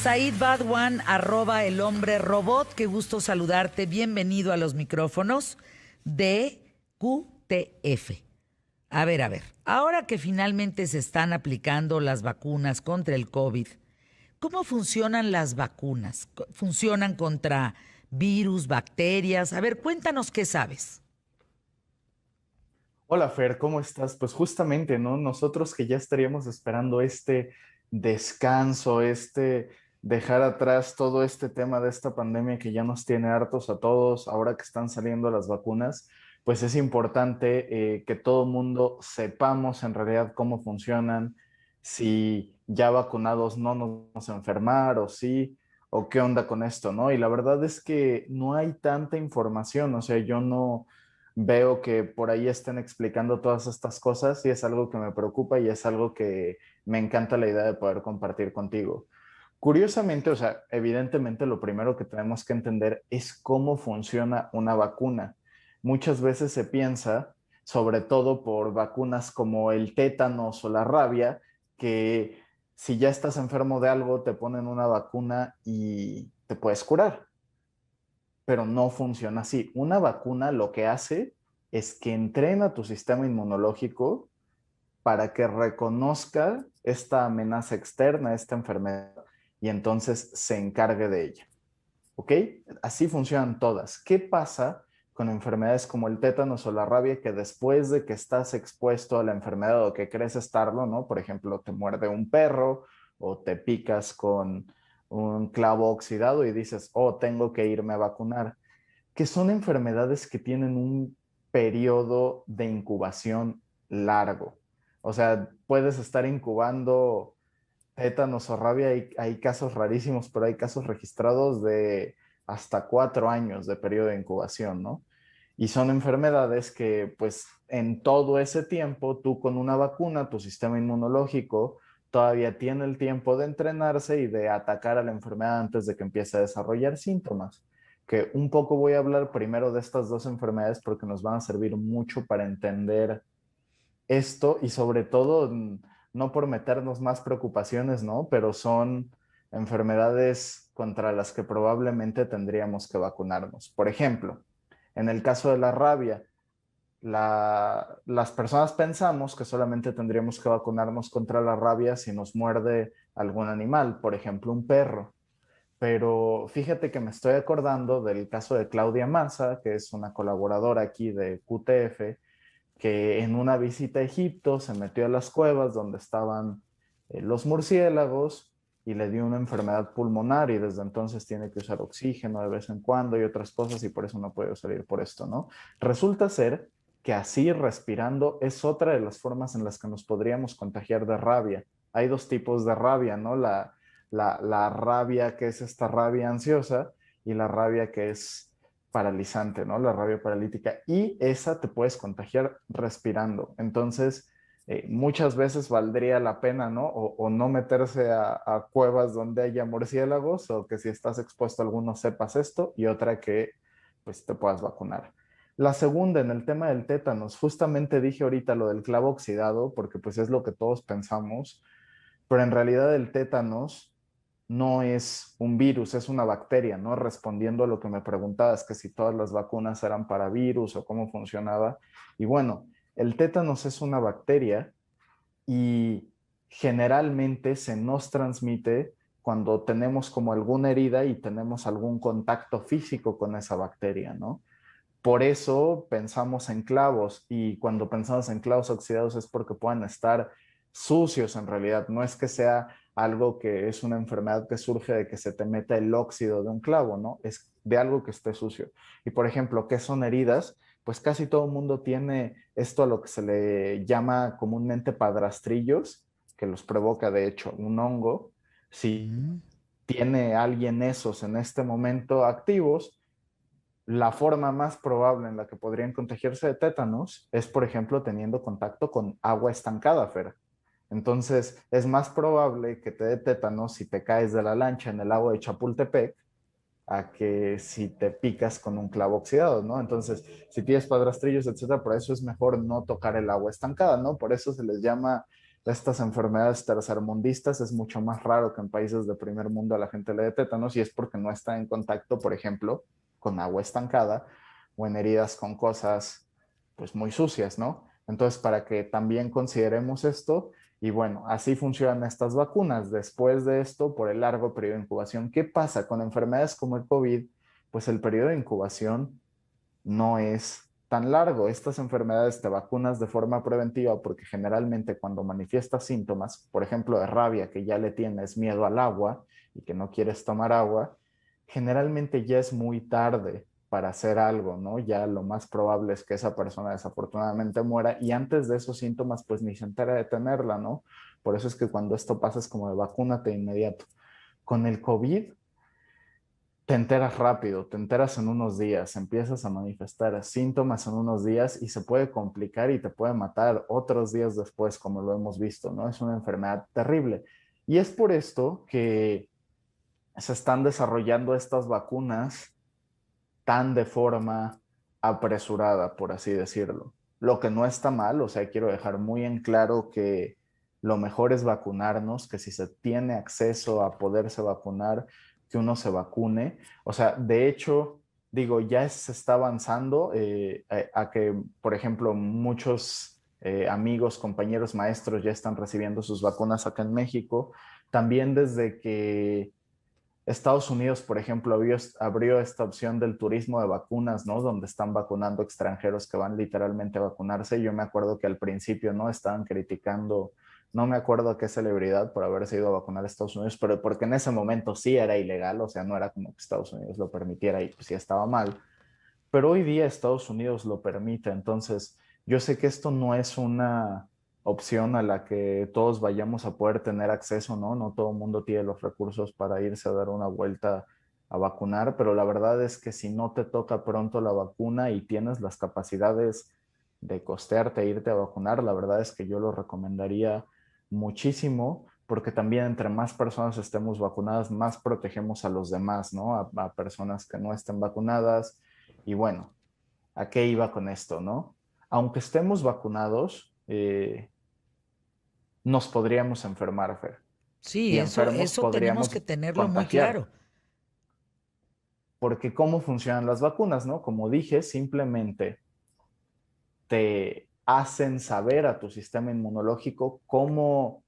Said Badwan, @el hombre robot, qué gusto saludarte. Bienvenido a los micrófonos de QTF. A ver, ahora que finalmente se están aplicando las vacunas contra el COVID, ¿cómo funcionan las vacunas? ¿Funcionan contra virus, bacterias? A ver, cuéntanos qué sabes. Hola Fer, ¿cómo estás? Pues justamente, ¿no? Nosotros que ya estaríamos esperando este descanso, este dejar atrás todo este tema de esta pandemia que ya nos tiene hartos a todos, ahora que están saliendo las vacunas, pues es importante que todo mundo sepamos en realidad cómo funcionan, si ya vacunados no nos vamos a enfermar o sí, o qué onda con esto, ¿no? Y la verdad es que no hay tanta información, o sea, yo no veo que por ahí estén explicando todas estas cosas y es algo que me preocupa y es algo que me encanta la idea de poder compartir contigo. Curiosamente, o sea, evidentemente lo primero que tenemos que entender es cómo funciona una vacuna. Muchas veces se piensa, sobre todo por vacunas como el tétanos o la rabia, que si ya estás enfermo de algo, te ponen una vacuna y te puedes curar, pero no funciona así. Una vacuna lo que hace es que entrena tu sistema inmunológico para que reconozca esta amenaza externa, esta enfermedad, y entonces se encargue de ella. ¿Ok? Así funcionan todas. ¿Qué pasa con enfermedades como el tétanos o la rabia que después de que estás expuesto a la enfermedad o que crees estarlo, ¿no? Por ejemplo, te muerde un perro o te picas con un clavo oxidado y dices, oh, tengo que irme a vacunar, que son enfermedades que tienen un periodo de incubación largo. O sea, puedes estar incubando tétanos o rabia, hay casos rarísimos, pero hay casos registrados de hasta 4 años de periodo de incubación, ¿no? Y son enfermedades que, pues, en todo ese tiempo, tú con una vacuna, tu sistema inmunológico todavía tiene el tiempo de entrenarse y de atacar a la enfermedad antes de que empiece a desarrollar síntomas. Que un poco voy a hablar primero de estas dos enfermedades porque nos van a servir mucho para entender esto y sobre todo, no por meternos más preocupaciones, ¿no? Pero son enfermedades contra las que probablemente tendríamos que vacunarnos. Por ejemplo, en el caso de la rabia, las personas pensamos que solamente tendríamos que vacunarnos contra la rabia si nos muerde algún animal, por ejemplo, un perro. Pero fíjate que me estoy acordando del caso de Claudia Maza, que es una colaboradora aquí de QTF, que en una visita a Egipto se metió a las cuevas donde estaban los murciélagos y le dio una enfermedad pulmonar y desde entonces tiene que usar oxígeno de vez en cuando y otras cosas y por eso no puede salir por esto, ¿no? Resulta ser que así respirando es otra de las formas en las que nos podríamos contagiar de rabia. Hay dos tipos de rabia, ¿no? La rabia que es esta rabia ansiosa y la rabia que es paralizante, ¿no? La rabia paralítica. Y esa te puedes contagiar respirando. Entonces, muchas veces valdría la pena, ¿no? O no meterse a cuevas donde haya murciélagos o que si estás expuesto a alguno sepas esto y otra que pues te puedas vacunar. La segunda, en el tema del tétanos, justamente dije ahorita lo del clavo oxidado, porque pues es lo que todos pensamos, pero en realidad el tétanos no es un virus, es una bacteria, ¿no? Respondiendo a lo que me preguntabas, que si todas las vacunas eran para virus o cómo funcionaba. Y bueno, el tétanos es una bacteria y generalmente se nos transmite cuando tenemos como alguna herida y tenemos algún contacto físico con esa bacteria, ¿no? Por eso pensamos en clavos y cuando pensamos en clavos oxidados es porque pueden estar sucios en realidad. No es que sea algo que es una enfermedad que surge de que se te meta el óxido de un clavo, ¿no? Es de algo que esté sucio. Y por ejemplo, ¿qué son heridas? Pues casi todo el mundo tiene esto a lo que se le llama comúnmente padrastrillos, que los provoca de hecho un hongo. Si Mm. tiene alguien esos en este momento activos, la forma más probable en la que podrían contagiarse de tétanos es, por ejemplo, teniendo contacto con agua estancada, Fer. Entonces, es más probable que te dé tétanos si te caes de la lancha en el lago de Chapultepec a que si te picas con un clavo oxidado, ¿no? Entonces, si tienes padrastrillos, etcétera, por eso es mejor no tocar el agua estancada, ¿no? Por eso se les llama estas enfermedades tercermundistas es mucho más raro que en países de primer mundo a la gente le dé tétanos y es porque no está en contacto, por ejemplo, con agua estancada o en heridas con cosas pues muy sucias, ¿no? Entonces, para que también consideremos esto, y bueno, así funcionan estas vacunas. Después de esto, por el largo periodo de incubación, ¿qué pasa con enfermedades como el COVID? Pues el periodo de incubación no es tan largo. Estas enfermedades te vacunas de forma preventiva porque generalmente cuando manifiestas síntomas, por ejemplo, de rabia, que ya le tienes miedo al agua y que no quieres tomar agua, generalmente ya es muy tarde para hacer algo, ¿no? Ya lo más probable es que esa persona desafortunadamente muera y antes de esos síntomas pues ni se entera de tenerla, ¿no? Por eso es que cuando esto pasa es como de vacúnate de inmediato. Con el COVID te enteras rápido, te enteras en unos días, empiezas a manifestar síntomas en unos días y se puede complicar y te puede matar otros días después, como lo hemos visto, ¿no? Es una enfermedad terrible. Y es por esto que se están desarrollando estas vacunas tan de forma apresurada, por así decirlo. Lo que no está mal, o sea, quiero dejar muy en claro que lo mejor es vacunarnos, que si se tiene acceso a poderse vacunar, que uno se vacune. O sea, de hecho, digo, ya se está avanzando a que, por ejemplo, muchos amigos, compañeros, maestros ya están recibiendo sus vacunas acá en México. También desde que Estados Unidos, por ejemplo, abrió esta opción del turismo de vacunas, ¿no? Donde están vacunando extranjeros que van literalmente a vacunarse. Yo me acuerdo que al principio, ¿no? Estaban criticando, no me acuerdo a qué celebridad por haberse ido a vacunar a Estados Unidos, pero porque en ese momento sí era ilegal, o sea, no era como que Estados Unidos lo permitiera y pues sí estaba mal. Pero hoy día Estados Unidos lo permite, entonces yo sé que esto no es una opción a la que todos vayamos a poder tener acceso, ¿no? No todo el mundo tiene los recursos para irse a dar una vuelta a vacunar, pero la verdad es que si no te toca pronto la vacuna y tienes las capacidades de costearte e irte a vacunar, la verdad es que yo lo recomendaría muchísimo porque también entre más personas estemos vacunadas, más protegemos a los demás, ¿no? A personas que no estén vacunadas. Y bueno, ¿a qué iba con esto, no? Aunque estemos vacunados, nos podríamos enfermar, Fer. Sí, Y enfermos eso tenemos que podríamos tenerlo muy contagiar. claro. Porque ¿cómo funcionan las vacunas, no? Como dije, simplemente te hacen saber a tu sistema inmunológico cómo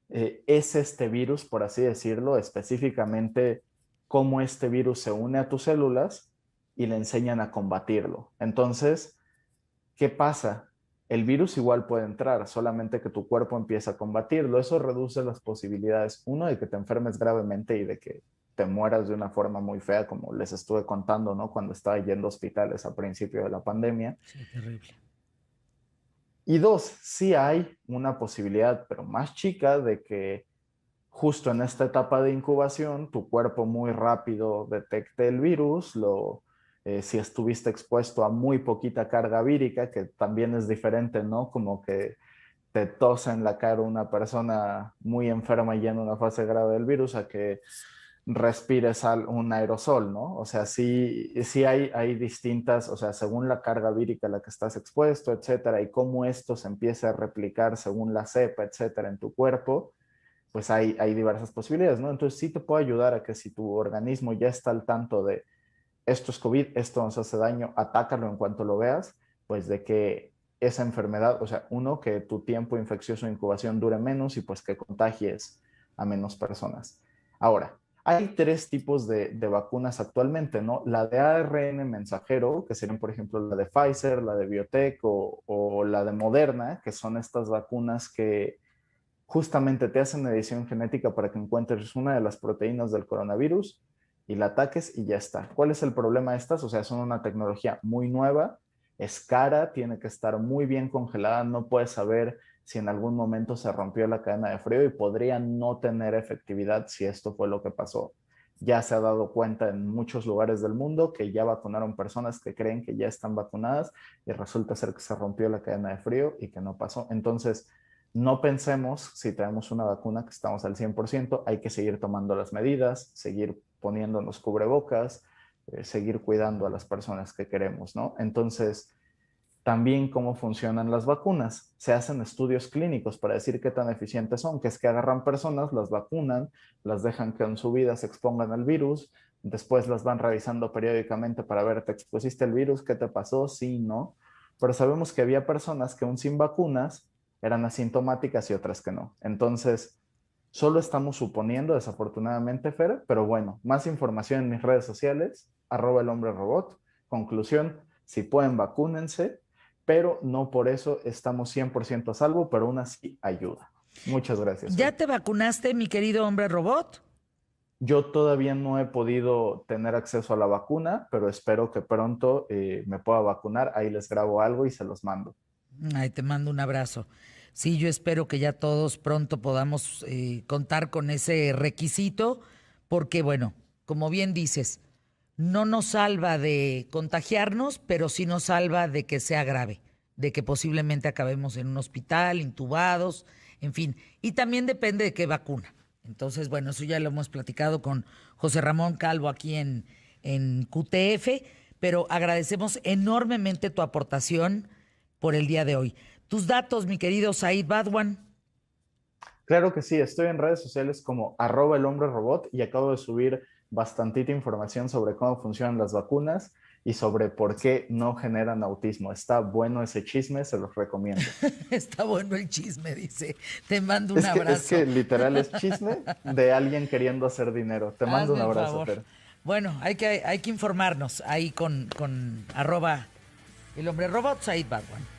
es este virus, por así decirlo, específicamente cómo este virus se une a tus células y le enseñan a combatirlo. Entonces, ¿qué pasa? El virus igual puede entrar, solamente que tu cuerpo empieza a combatirlo. Eso reduce las posibilidades, uno, de que te enfermes gravemente y de que te mueras de una forma muy fea, como les estuve contando, ¿no? Cuando estaba yendo a hospitales a principio de la pandemia. Sí, terrible. Y dos, sí hay una posibilidad, pero más chica, de que justo en esta etapa de incubación, tu cuerpo muy rápido detecte el virus, si estuviste expuesto a muy poquita carga vírica, que también es diferente, ¿no? Como que te tosa en la cara una persona muy enferma y ya en una fase grave del virus, a que respires un aerosol, ¿no? O sea, sí hay distintas, o sea, según la carga vírica a la que estás expuesto, etcétera, y cómo esto se empieza a replicar según la cepa, etcétera, en tu cuerpo, pues hay diversas posibilidades, ¿no? Entonces sí te puede ayudar a que si tu organismo ya está al tanto de esto es COVID, esto nos hace daño, atácalo en cuanto lo veas, pues de que esa enfermedad, o sea, uno, que tu tiempo infeccioso de incubación dure menos y pues que contagies a menos personas. Ahora, hay tres tipos de vacunas actualmente, ¿no? La de ARN mensajero, que serían, por ejemplo, la de Pfizer, la de Biotech o la de Moderna, que son estas vacunas que justamente te hacen edición genética para que encuentres una de las proteínas del coronavirus y la ataques y ya está. ¿Cuál es el problema de estas? O sea, son una tecnología muy nueva, es cara, tiene que estar muy bien congelada, no puedes saber si en algún momento se rompió la cadena de frío y podría no tener efectividad si esto fue lo que pasó. Ya se ha dado cuenta en muchos lugares del mundo que ya vacunaron personas que creen que ya están vacunadas y resulta ser que se rompió la cadena de frío y que no pasó. Entonces, no pensemos, si tenemos una vacuna que estamos al 100%, hay que seguir tomando las medidas, seguir poniéndonos cubrebocas, seguir cuidando a las personas que queremos, ¿no? Entonces, también cómo funcionan las vacunas. Se hacen estudios clínicos para decir qué tan eficientes son, que es que agarran personas, las vacunan, las dejan que en su vida se expongan al virus, después las van revisando periódicamente para ver, ¿te expusiste el virus? ¿Qué te pasó? Sí, no. Pero sabemos que había personas que aún sin vacunas eran asintomáticas y otras que no. Entonces, solo estamos suponiendo, desafortunadamente, Fer, pero bueno, más información en mis redes sociales, @elhombrerobot. Conclusión, si pueden, vacúnense, pero no por eso estamos 100% a salvo, pero aún así ayuda. Muchas gracias, ¿Ya Fer. te vacunaste, mi querido hombre robot? Yo todavía no he podido tener acceso a la vacuna, pero espero que pronto me pueda vacunar. Ahí les grabo algo y se los mando. Ay, te mando un abrazo. Sí, yo espero que ya todos pronto podamos contar con ese requisito, porque bueno, como bien dices, no nos salva de contagiarnos, pero sí nos salva de que sea grave, de que posiblemente acabemos en un hospital, intubados, en fin. Y también depende de qué vacuna. Entonces, bueno, eso ya lo hemos platicado con José Ramón Calvo aquí en QTF, pero agradecemos enormemente tu aportación por el día de hoy. Tus datos, mi querido Said Badwan. Claro que sí, estoy en redes sociales como @elhombrerobot y acabo de subir bastantita información sobre cómo funcionan las vacunas y sobre por qué no generan autismo. Está bueno ese chisme, se los recomiendo. Está bueno el chisme, dice. Te mando un Es que abrazo. literal es chisme de alguien queriendo hacer dinero. Te mando un Hazme el abrazo, favor. Fer. Bueno, hay que informarnos ahí con @elhombrerobot, Said Badwan.